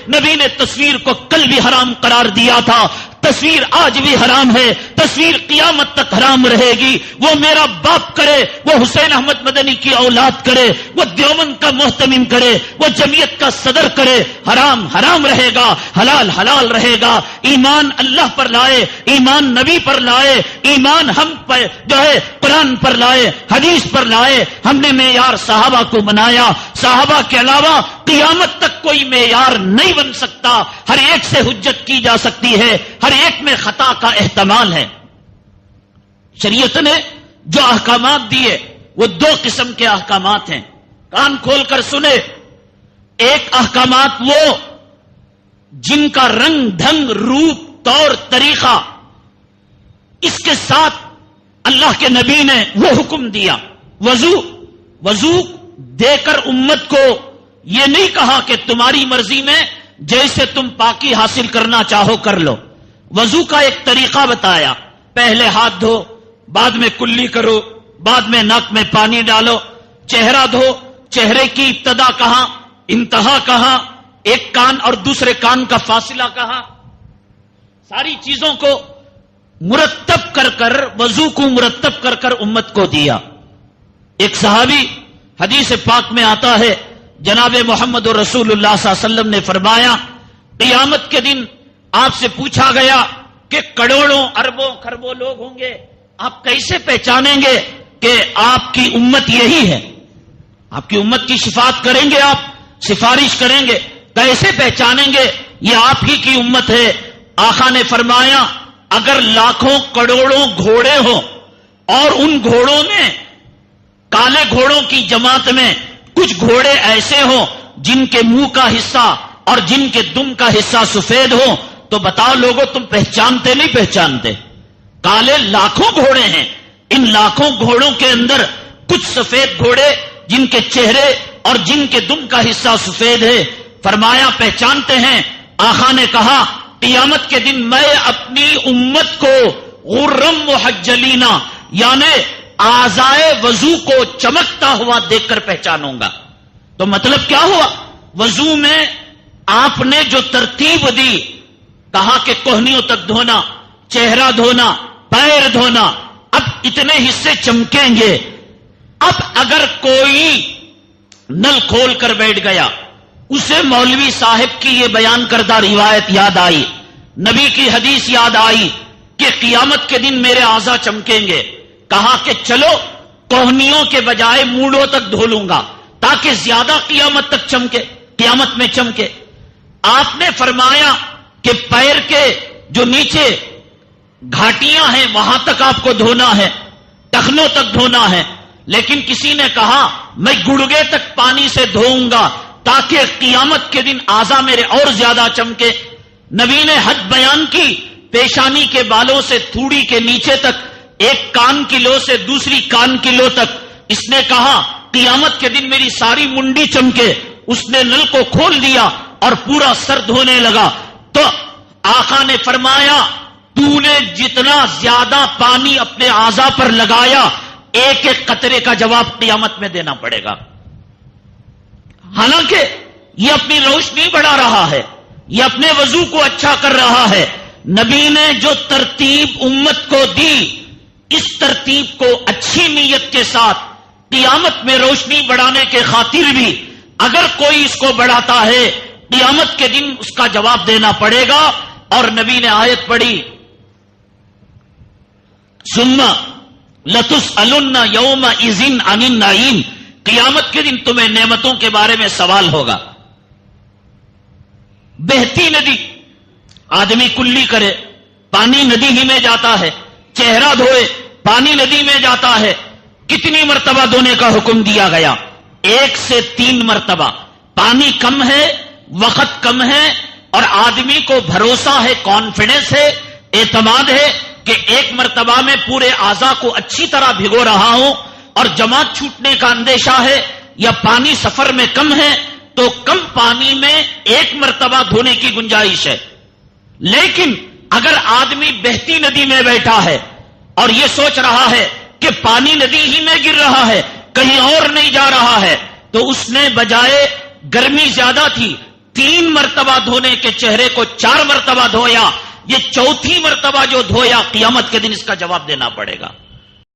نبی نے تصویر کو کل بھی حرام قرار دیا تھا، تصویر آج بھی حرام ہے، تصویر قیامت تک حرام رہے گی۔ وہ میرا باپ کرے، وہ حسین احمد مدنی کی اولاد کرے، وہ دیوبند کا محتمم کرے، وہ جمعیت کا صدر کرے، حرام حرام رہے گا، حلال حلال رہے گا۔ ایمان اللہ پر لائے، ایمان نبی پر لائے، ایمان ہم پر جو ہے قرآن پر لائے، حدیث پر لائے۔ ہم نے معیار صحابہ کو بنایا، صحابہ کے علاوہ قیامت تک کوئی معیار نہیں بن سکتا۔ ہر ایک سے حجت کی جا سکتی ہے، ہر ایک میں خطا کا احتمال ہے۔ شریعت نے جو احکامات دیے وہ دو قسم کے احکامات ہیں، کان کھول کر سنے۔ ایک احکامات وہ جن کا رنگ ڈھنگ روپ طور طریقہ اس کے ساتھ اللہ کے نبی نے وہ حکم دیا۔ وضو دے کر امت کو یہ نہیں کہا کہ تمہاری مرضی میں جیسے تم پاکی حاصل کرنا چاہو کر لو۔ وضو کا ایک طریقہ بتایا، پہلے ہاتھ دھو، بعد میں کلی کرو، بعد میں ناک میں پانی ڈالو، چہرہ دھو، چہرے کی ابتدا کہاں، انتہا کہاں، ایک کان اور دوسرے کان کا فاصلہ کہاں، ساری چیزوں کو مرتب کر کر، وضو کو مرتب کر کر امت کو دیا۔ ایک صحابی حدیث پاک میں آتا ہے، جناب محمد رسول اللہ صلی اللہ علیہ وسلم نے فرمایا، قیامت کے دن آپ سے پوچھا گیا کہ کروڑوں اربوں خربوں لوگ ہوں گے، آپ کیسے پہچانیں گے کہ آپ کی امت یہی ہے؟ آپ کی امت کی شفاعت کریں گے، آپ سفارش کریں گے، کیسے پہچانیں گے یہ آپ ہی کی امت ہے؟ آقا نے فرمایا، اگر لاکھوں کروڑوں گھوڑے ہوں اور ان گھوڑوں میں کالے گھوڑوں کی جماعت میں کچھ گھوڑے ایسے ہوں جن کے منہ کا حصہ اور جن کے دم کا حصہ سفید ہو، تو بتاؤ لوگوں تم پہچانتے نہیں پہچانتے؟ کالے لاکھوں گھوڑے ہیں، ان لاکھوں گھوڑوں کے اندر کچھ سفید گھوڑے جن کے چہرے اور جن کے دم کا حصہ سفید ہے، فرمایا پہچانتے ہیں؟ آقا نے کہا قیامت کے دن میں اپنی امت کو غرم محجلینا یعنی اعضائے وضو کو چمکتا ہوا دیکھ کر پہچانوں گا۔ تو مطلب کیا ہوا؟ وضو میں آپ نے جو ترتیب دی، کہا کہ کوہنیوں تک دھونا، چہرہ دھونا، پیر دھونا، اب اتنے حصے چمکیں گے۔ اب اگر کوئی نل کھول کر بیٹھ گیا، اسے مولوی صاحب کی یہ بیان کردہ روایت یاد آئی، نبی کی حدیث یاد آئی کہ قیامت کے دن میرے اعضاء چمکیں گے، کہا کہ چلو کوہنیوں کے بجائے موڑوں تک دھو لوں گا تاکہ زیادہ قیامت تک چمکے، قیامت میں چمکے۔ آپ نے فرمایا کہ پیر کے جو نیچے گھاٹیاں ہیں وہاں تک آپ کو دھونا ہے، ٹخنوں تک دھونا ہے، لیکن کسی نے کہا میں گڑگے تک پانی سے دھوؤں گا تاکہ قیامت کے دن اعضاء میرے اور زیادہ چمکے۔ نبی نے حد بیان کی، پیشانی کے بالوں سے تھوڑی کے نیچے تک، ایک کان کی لو سے دوسری کان کی لو تک۔ اس نے کہا قیامت کے دن میری ساری منڈی چمکے۔ اس نے نل کو کھول دیا اور پورا سر دھونے لگا، تو آقا نے فرمایا تو نے جتنا زیادہ پانی اپنے اعضاء پر لگایا، ایک ایک قطرے کا جواب قیامت میں دینا پڑے گا۔ حالانکہ یہ اپنی روشنی بڑھا رہا ہے، یہ اپنے وضو کو اچھا کر رہا ہے۔ نبی نے جو ترتیب امت کو دی، اس ترتیب کو اچھی نیت کے ساتھ قیامت میں روشنی بڑھانے کے خاطر بھی اگر کوئی اس کو بڑھاتا ہے، قیامت کے دن اس کا جواب دینا پڑے گا۔ اور نبی نے آیت پڑھی، ثم لتسألن یومئذ عن النعیم، قیامت کے دن تمہیں نعمتوں کے بارے میں سوال ہوگا۔ بہتی ندی، آدمی کلی کرے پانی ندی ہی میں جاتا ہے، چہرہ دھوئے پانی ندی میں جاتا ہے، کتنی مرتبہ دھونے کا حکم دیا گیا؟ 1 سے 3 مرتبہ۔ پانی کم ہے، وقت کم ہے، اور آدمی کو بھروسہ ہے، کانفیڈنس ہے، اعتماد ہے کہ 1 مرتبہ میں پورے اعضاء کو اچھی طرح بھگو رہا ہوں، اور جماعت چھوٹنے کا اندیشہ ہے، یا پانی سفر میں کم ہے تو کم پانی میں 1 مرتبہ دھونے کی گنجائش ہے۔ لیکن اگر آدمی بہتی ندی میں بیٹھا ہے اور یہ سوچ رہا ہے کہ پانی ندی ہی میں گر رہا ہے، کہیں اور نہیں جا رہا ہے، تو اس نے بجائے گرمی زیادہ تھی، 3 مرتبہ دھونے کے چہرے کو 4 مرتبہ دھویا، یہ 4تھی مرتبہ جو دھویا قیامت کے دن اس کا جواب دینا پڑے گا۔